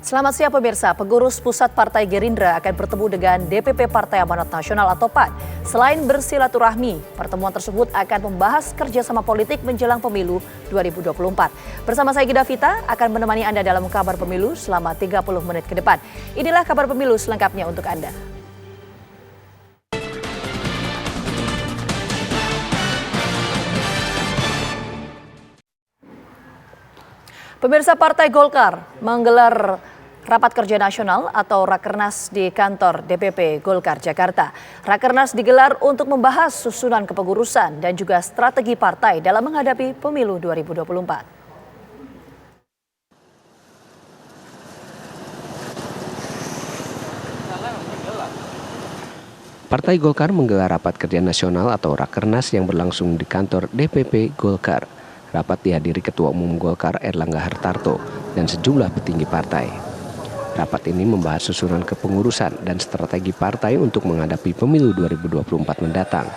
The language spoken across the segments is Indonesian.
Selamat siang pemirsa, pengurus pusat Partai Gerindra akan bertemu dengan DPP Partai Amanat Nasional atau PAN. Selain bersilaturahmi, pertemuan tersebut akan membahas kerjasama politik menjelang pemilu 2024. Bersama saya Gida Vita akan menemani Anda dalam kabar pemilu selama 30 menit ke depan. Inilah kabar pemilu selengkapnya untuk Anda. Pemirsa, Partai Golkar menggelar Rapat Kerja Nasional atau Rakernas di kantor DPP Golkar Jakarta. Rakernas digelar untuk membahas susunan kepengurusan dan juga strategi partai dalam menghadapi pemilu 2024. Partai Golkar menggelar Rapat Kerja Nasional atau Rakernas yang berlangsung di kantor DPP Golkar. Rapat dihadiri Ketua Umum Golkar Erlangga Hartarto dan sejumlah petinggi partai. Rapat ini membahas susunan kepengurusan dan strategi partai untuk menghadapi pemilu 2024 mendatang.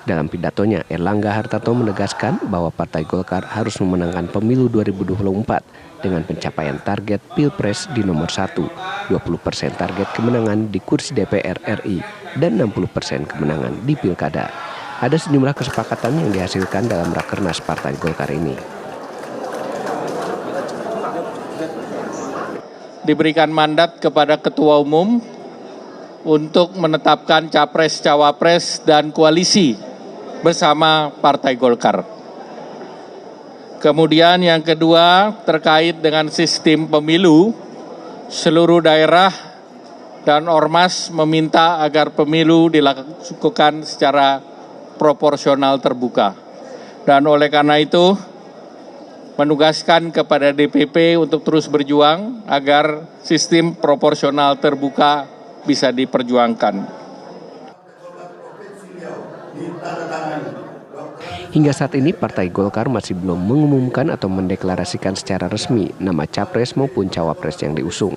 Dalam pidatonya, Erlangga Hartarto menegaskan bahwa Partai Golkar harus memenangkan pemilu 2024 dengan pencapaian target Pilpres di nomor 1, 20% target kemenangan di kursi DPR RI, dan 60% kemenangan di Pilkada. Ada sejumlah kesepakatan yang dihasilkan dalam Rakernas Partai Golkar ini. Diberikan mandat kepada Ketua Umum untuk menetapkan Capres-Cawapres dan koalisi bersama Partai Golkar. Kemudian yang kedua terkait dengan sistem pemilu, seluruh daerah dan ormas meminta agar pemilu dilakukan secara proporsional terbuka. Dan oleh karena itu menugaskan kepada DPP untuk terus berjuang agar sistem proporsional terbuka bisa diperjuangkan. Hingga saat ini Partai Golkar masih belum mengumumkan atau mendeklarasikan secara resmi nama capres maupun cawapres yang diusung.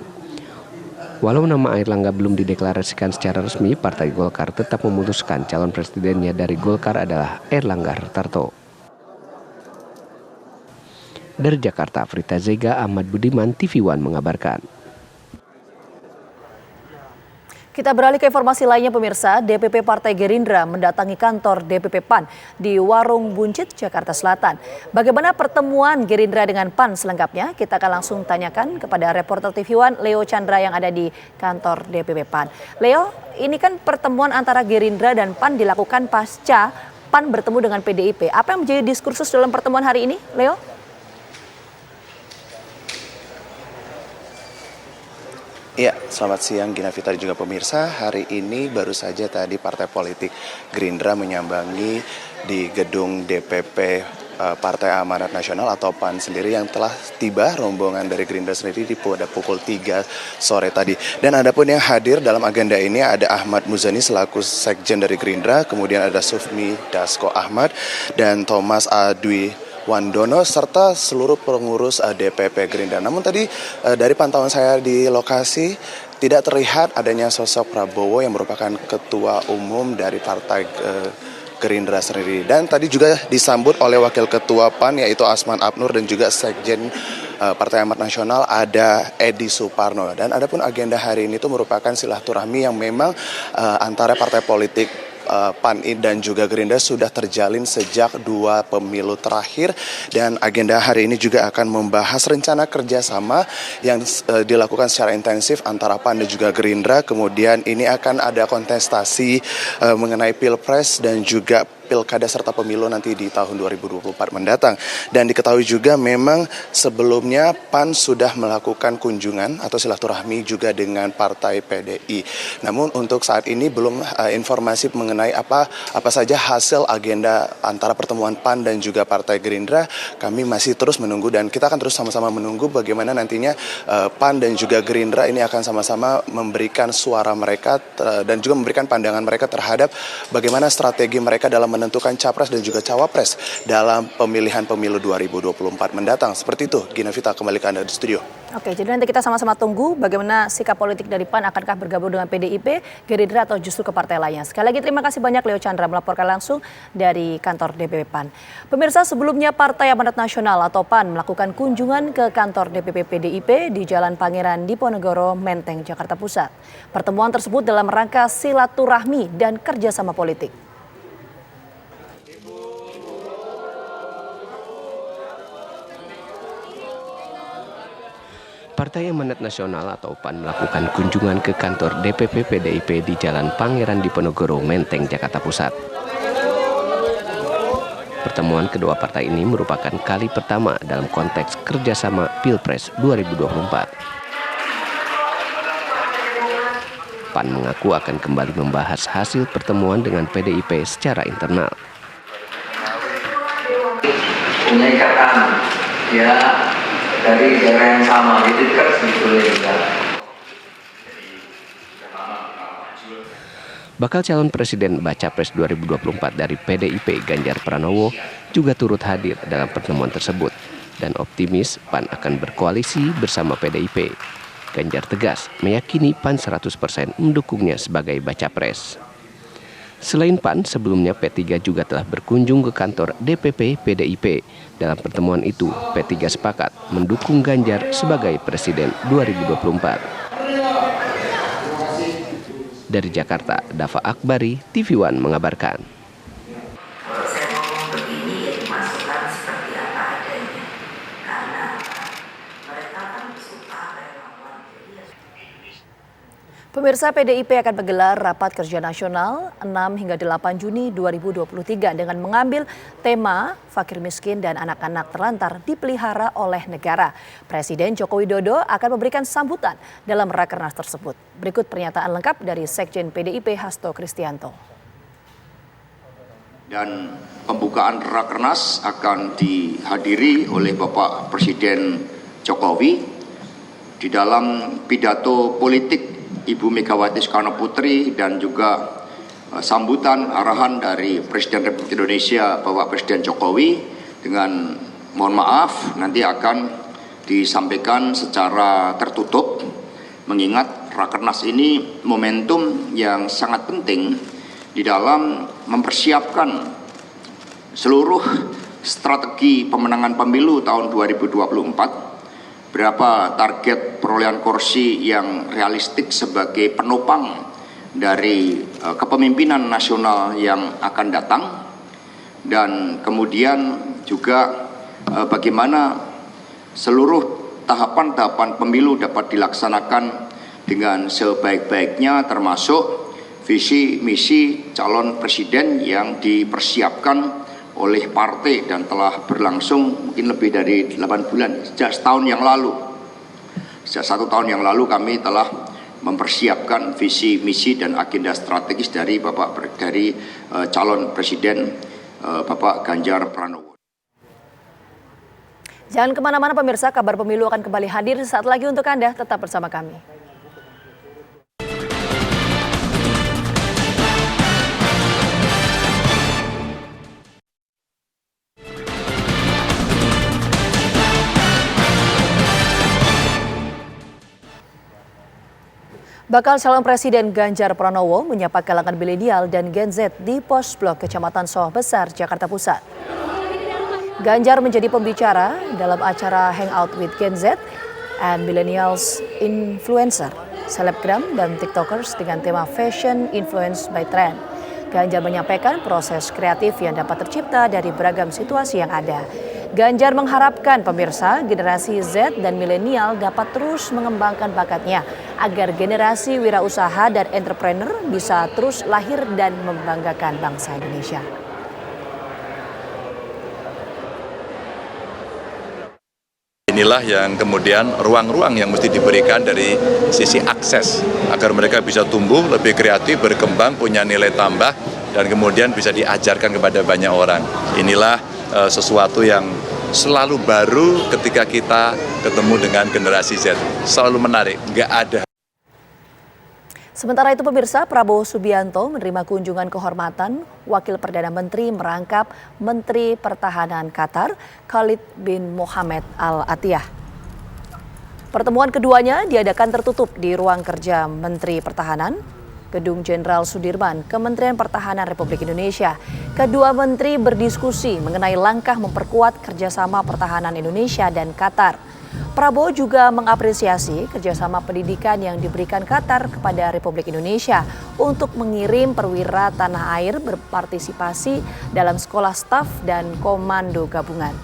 Walau nama Erlangga belum dideklarasikan secara resmi, Partai Golkar tetap memutuskan calon presidennya dari Golkar adalah Erlangga Hartarto. Dari Jakarta, Frita Zega, Ahmad Budiman, TV One mengabarkan. Kita beralih ke informasi lainnya pemirsa, DPP Partai Gerindra mendatangi kantor DPP PAN di Warung Buncit, Jakarta Selatan. Bagaimana pertemuan Gerindra dengan PAN selengkapnya? Kita akan langsung tanyakan kepada reporter TV One Leo Chandra yang ada di kantor DPP PAN. Leo, ini kan pertemuan antara Gerindra dan PAN dilakukan pasca PAN bertemu dengan PDIP. Apa yang menjadi diskursus dalam pertemuan hari ini, Leo? Ya, selamat siang Gina Vita dan juga pemirsa. Hari ini baru saja tadi Partai Politik Gerindra menyambangi di gedung DPP Partai Amanat Nasional atau PAN sendiri yang telah tiba rombongan dari Gerindra sendiri pada pukul 3 sore tadi. Dan adapun yang hadir dalam agenda ini ada Ahmad Muzani selaku Sekjen dari Gerindra, kemudian ada Sufmi Dasko Ahmad dan Thomas Adwi Wandono serta seluruh pengurus DPP Gerindra. Namun tadi dari pantauan saya di lokasi tidak terlihat adanya sosok Prabowo yang merupakan ketua umum dari Partai Gerindra sendiri. Dan tadi juga disambut oleh Wakil Ketua PAN yaitu Asman Abnur dan juga Sekjen Partai Amanat Nasional ada Edi Suparno. Dan adapun agenda hari ini itu merupakan silaturahmi yang memang antara partai politik PAN dan juga Gerindra sudah terjalin sejak 2 pemilu terakhir, dan agenda hari ini juga akan membahas rencana kerjasama yang dilakukan secara intensif antara PAN dan juga Gerindra. Kemudian ini akan ada kontestasi mengenai Pilpres dan juga Pilkada serta pemilu nanti di tahun 2024 mendatang. Dan diketahui juga memang sebelumnya PAN sudah melakukan kunjungan atau silaturahmi juga dengan partai PDI. Namun untuk saat ini belum informasi mengenai apa saja hasil agenda antara pertemuan PAN dan juga partai Gerindra. Kami masih terus menunggu dan kita akan terus sama-sama menunggu bagaimana nantinya PAN dan juga Gerindra ini akan sama-sama memberikan suara mereka dan juga memberikan pandangan mereka terhadap bagaimana strategi mereka dalam menentukan capres dan juga cawapres dalam pemilihan pemilu 2024 mendatang. Seperti itu, Gina Vita, kembali ke Anda di studio. Oke, jadi nanti kita sama-sama tunggu bagaimana sikap politik dari PAN, akankah bergabung dengan PDIP, Gerindra atau justru ke partai lainnya. Sekali lagi terima kasih banyak Leo Chandra melaporkan langsung dari kantor DPP PAN. Pemirsa, sebelumnya Partai Amanat Nasional atau PAN melakukan kunjungan ke kantor DPP PDIP di Jalan Pangeran Diponegoro, Menteng, Jakarta Pusat. Pertemuan tersebut dalam rangka silaturahmi dan kerjasama politik. Partai Amanat Nasional atau PAN melakukan kunjungan ke kantor DPP PDIP di Jalan Pangeran Diponegoro, Menteng, Jakarta Pusat. Pertemuan kedua partai ini merupakan kali pertama dalam konteks kerjasama Pilpres 2024. PAN mengaku akan kembali membahas hasil pertemuan dengan PDIP secara internal. Punya ikatan, ya, dari daerah yang sama, itu dekat sebetulnya juga. Bakal calon presiden Baca Pres 2024 dari PDIP Ganjar Pranowo juga turut hadir dalam pertemuan tersebut dan optimis PAN akan berkoalisi bersama PDIP. Ganjar tegas meyakini PAN 100% mendukungnya sebagai Baca Pres. Selain PAN, sebelumnya P3 juga telah berkunjung ke kantor DPP PDIP. Dalam pertemuan itu, P3 sepakat mendukung Ganjar sebagai Presiden 2024. Dari Jakarta, Dava Akbari, TV One mengabarkan. Saya ngomong begini, masukan seperti apa adanya. Karena mereka kan suka relawan. Pemirsa, PDIP akan menggelar rapat kerja nasional 6 hingga 8 Juni 2023 dengan mengambil tema fakir miskin dan anak-anak terlantar dipelihara oleh negara. Presiden Joko Widodo akan memberikan sambutan dalam rakernas tersebut. Berikut pernyataan lengkap dari Sekjen PDIP Hasto Kristianto. Dan pembukaan rakernas akan dihadiri oleh Bapak Presiden Jokowi di dalam pidato politik Ibu Megawati Soekarno Putri dan juga sambutan arahan dari Presiden Republik Indonesia Bapak Presiden Jokowi dengan mohon maaf nanti akan disampaikan secara tertutup, mengingat rakernas ini momentum yang sangat penting di dalam mempersiapkan seluruh strategi pemenangan pemilu tahun 2024. Berapa target perolehan kursi yang realistik sebagai penopang dari kepemimpinan nasional yang akan datang, dan kemudian juga bagaimana seluruh tahapan-tahapan pemilu dapat dilaksanakan dengan sebaik-baiknya, termasuk visi misi calon presiden yang dipersiapkan oleh partai dan telah berlangsung mungkin lebih dari 8 bulan, sejak setahun yang lalu. Sejak 1 tahun yang lalu kami telah mempersiapkan visi misi dan agenda strategis dari calon presiden Bapak Ganjar Pranowo. Jangan kemana-mana pemirsa, kabar pemilu akan kembali hadir saat lagi untuk Anda. Tetap bersama kami. Bakal calon presiden Ganjar Pranowo menyapa kalangan milenial dan Gen Z di Pos Blok Kecamatan Sawah Besar, Jakarta Pusat. Ganjar menjadi pembicara dalam acara Hangout with Gen Z and Millennials Influencer, Selebgram dan TikTokers dengan tema Fashion Influenced by Trend. Ganjar menyampaikan proses kreatif yang dapat tercipta dari beragam situasi yang ada. Ganjar mengharapkan pemirsa generasi Z dan milenial dapat terus mengembangkan bakatnya agar generasi wirausaha dan entrepreneur bisa terus lahir dan membanggakan bangsa Indonesia. Inilah yang kemudian ruang-ruang yang mesti diberikan dari sisi akses agar mereka bisa tumbuh, lebih kreatif, berkembang, punya nilai tambah, dan kemudian bisa diajarkan kepada banyak orang. Inilah sesuatu yang selalu baru ketika kita ketemu dengan generasi Z. Selalu menarik, nggak ada. Sementara itu pemirsa, Prabowo Subianto menerima kunjungan kehormatan Wakil Perdana Menteri merangkap Menteri Pertahanan Qatar Khalid bin Mohammed Al Attiyah. Pertemuan keduanya diadakan tertutup di ruang kerja Menteri Pertahanan, Gedung Jenderal Sudirman, Kementerian Pertahanan Republik Indonesia. Kedua menteri berdiskusi mengenai langkah memperkuat kerjasama pertahanan Indonesia dan Qatar. Prabowo juga mengapresiasi kerjasama pendidikan yang diberikan Qatar kepada Republik Indonesia untuk mengirim perwira tanah air berpartisipasi dalam sekolah staf dan komando gabungan.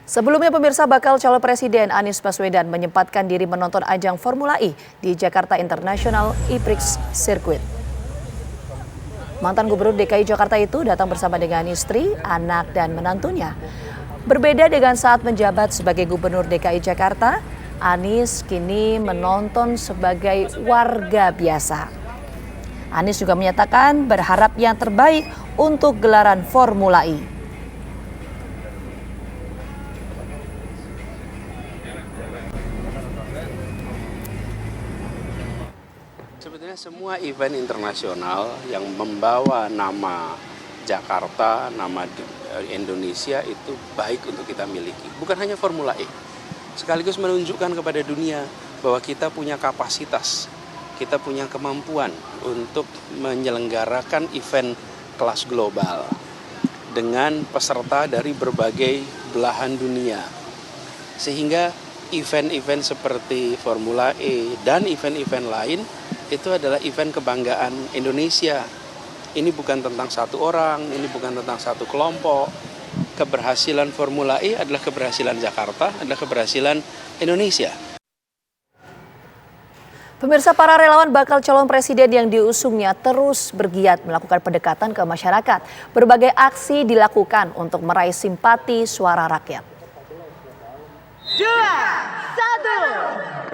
Sebelumnya pemirsa, bakal calon presiden Anies Baswedan menyempatkan diri menonton ajang Formula E di Jakarta International E-Prix Circuit. Mantan Gubernur DKI Jakarta itu datang bersama dengan istri, anak, dan menantunya. Berbeda dengan saat menjabat sebagai Gubernur DKI Jakarta, Anies kini menonton sebagai warga biasa. Anies juga menyatakan berharap yang terbaik untuk gelaran Formula E. Sebetulnya semua event internasional yang membawa nama Jakarta, nama Indonesia itu baik untuk kita miliki. Bukan hanya Formula E, sekaligus menunjukkan kepada dunia bahwa kita punya kapasitas, kita punya kemampuan untuk menyelenggarakan event kelas global dengan peserta dari berbagai belahan dunia. Sehingga event-event seperti Formula E dan event-event lain itu adalah event kebanggaan Indonesia. Ini bukan tentang satu orang, ini bukan tentang satu kelompok. Keberhasilan Formula E adalah keberhasilan Jakarta, adalah keberhasilan Indonesia. Pemirsa, para relawan bakal calon presiden yang diusungnya terus bergiat melakukan pendekatan ke masyarakat. Berbagai aksi dilakukan untuk meraih simpati suara rakyat. 2,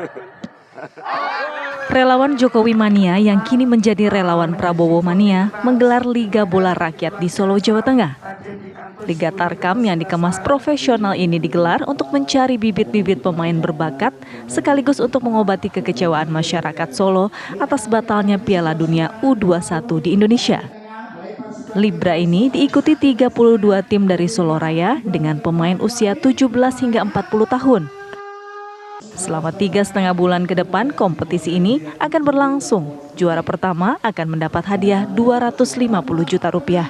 1. Relawan Jokowi Mania yang kini menjadi relawan Prabowo Mania menggelar Liga Bola Rakyat di Solo, Jawa Tengah. Liga Tarkam yang dikemas profesional ini digelar untuk mencari bibit-bibit pemain berbakat sekaligus untuk mengobati kekecewaan masyarakat Solo atas batalnya Piala Dunia U21 di Indonesia. Libra ini diikuti 32 tim dari Solo Raya dengan pemain usia 17 hingga 40 tahun. Selama 3,5 bulan ke depan, kompetisi ini akan berlangsung. Juara pertama akan mendapat hadiah 250 juta rupiah.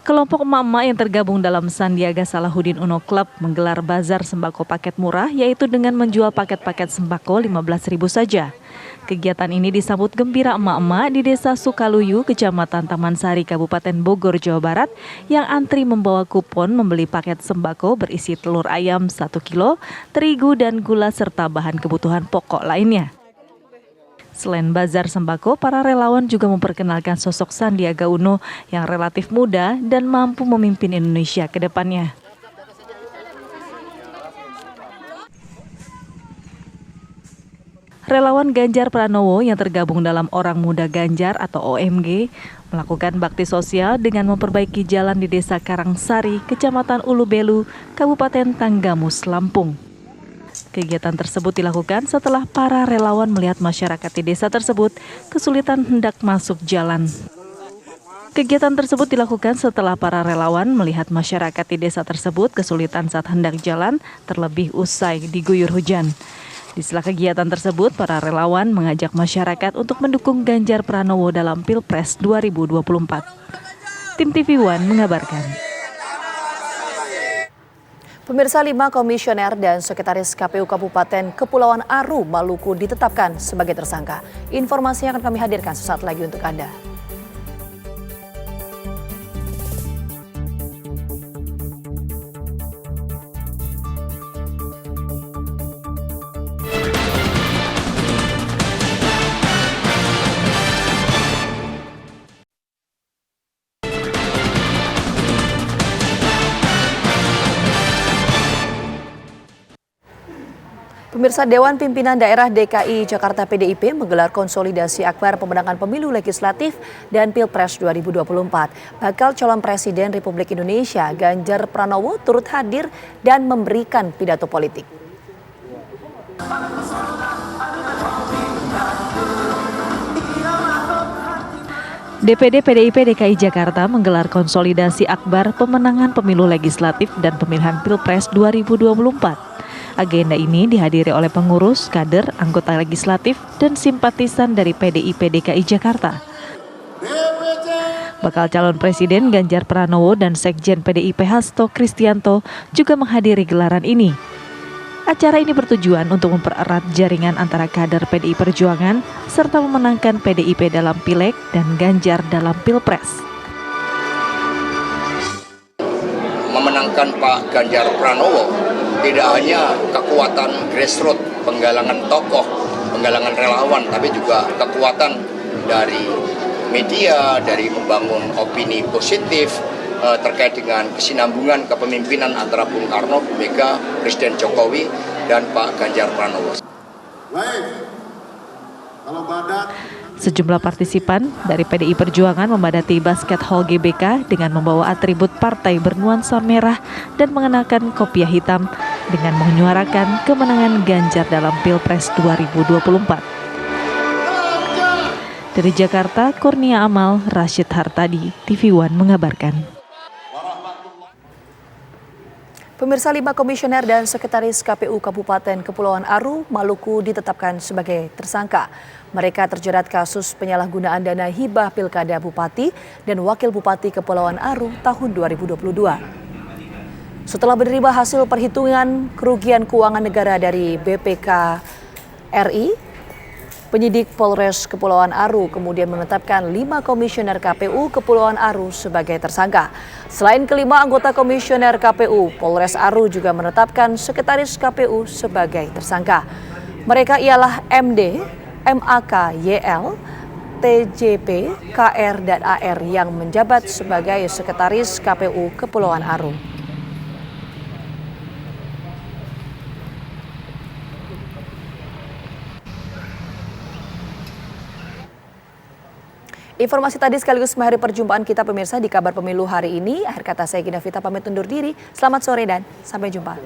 Kelompok emak-emak yang tergabung dalam Sandiaga Salahuddin Uno Club menggelar bazar sembako paket murah, yaitu dengan menjual paket-paket sembako 15.000 saja. Kegiatan ini disambut gembira emak-emak di Desa Sukaluyu, Kecamatan Taman Sari, Kabupaten Bogor, Jawa Barat, yang antri membawa kupon membeli paket sembako berisi telur ayam 1 kilo, terigu dan gula serta bahan kebutuhan pokok lainnya. Selain bazar sembako, para relawan juga memperkenalkan sosok Sandiaga Uno yang relatif muda dan mampu memimpin Indonesia ke depannya. Relawan Ganjar Pranowo yang tergabung dalam Orang Muda Ganjar atau OMG melakukan bakti sosial dengan memperbaiki jalan di Desa Karangsari, Kecamatan Ulubelu, Kabupaten Tanggamus, Lampung. Kegiatan tersebut dilakukan setelah para relawan melihat masyarakat di desa tersebut kesulitan hendak masuk jalan. Kegiatan tersebut dilakukan setelah para relawan melihat masyarakat di desa tersebut kesulitan saat hendak jalan, terlebih usai diguyur hujan. Di sela kegiatan tersebut, para relawan mengajak masyarakat untuk mendukung Ganjar Pranowo dalam Pilpres 2024. Tim TV One mengabarkan. Pemirsa, 5 komisioner dan sekretaris KPU Kabupaten Kepulauan Aru, Maluku ditetapkan sebagai tersangka. Informasi yang akan kami hadirkan sesaat lagi untuk Anda. Pemirsa, Dewan Pimpinan Daerah DKI Jakarta PDIP menggelar konsolidasi akbar pemenangan pemilu legislatif dan Pilpres 2024. Bakal calon Presiden Republik Indonesia Ganjar Pranowo turut hadir dan memberikan pidato politik. DPD PDIP DKI Jakarta menggelar konsolidasi akbar pemenangan pemilu legislatif dan pemilihan Pilpres 2024. Agenda ini dihadiri oleh pengurus, kader, anggota legislatif, dan simpatisan dari PDIP DKI Jakarta. Bakal calon Presiden Ganjar Pranowo dan Sekjen PDIP Hasto Kristianto juga menghadiri gelaran ini. Acara ini bertujuan untuk mempererat jaringan antara kader PDI Perjuangan serta memenangkan PDIP dalam Pileg dan Ganjar dalam Pilpres. Memenangkan Pak Ganjar Pranowo tidak hanya kekuatan grassroots, penggalangan tokoh, penggalangan relawan, tapi juga kekuatan dari media, dari membangun opini positif terkait dengan kesinambungan kepemimpinan antara Bung Karno, Bu Mega, Presiden Jokowi, dan Pak Ganjar Pranowo. Sejumlah partisipan dari PDI Perjuangan memadati basket hall GBK dengan membawa atribut partai bernuansa merah dan mengenakan kopiah hitam dengan menyuarakan kemenangan Ganjar dalam Pilpres 2024. Dari Jakarta, Kurnia Amal, Rashid Hartadi, TV One mengabarkan. Pemirsa, 5 komisioner dan sekretaris KPU Kabupaten Kepulauan Aru, Maluku ditetapkan sebagai tersangka. Mereka terjerat kasus penyalahgunaan dana hibah Pilkada Bupati dan Wakil Bupati Kepulauan Aru tahun 2022. Setelah menerima hasil perhitungan kerugian keuangan negara dari BPK RI, penyidik Polres Kepulauan Aru kemudian menetapkan 5 komisioner KPU Kepulauan Aru sebagai tersangka. Selain kelima anggota komisioner KPU, Polres Aru juga menetapkan sekretaris KPU sebagai tersangka. Mereka ialah MD, MAK, YL, TJP, KR, dan AR yang menjabat sebagai sekretaris KPU Kepulauan Aru. Informasi tadi sekaligus mengakhiri perjumpaan kita pemirsa di Kabar Pemilu hari ini. Akhir kata saya Gina Vita pamit undur diri. Selamat sore dan sampai jumpa.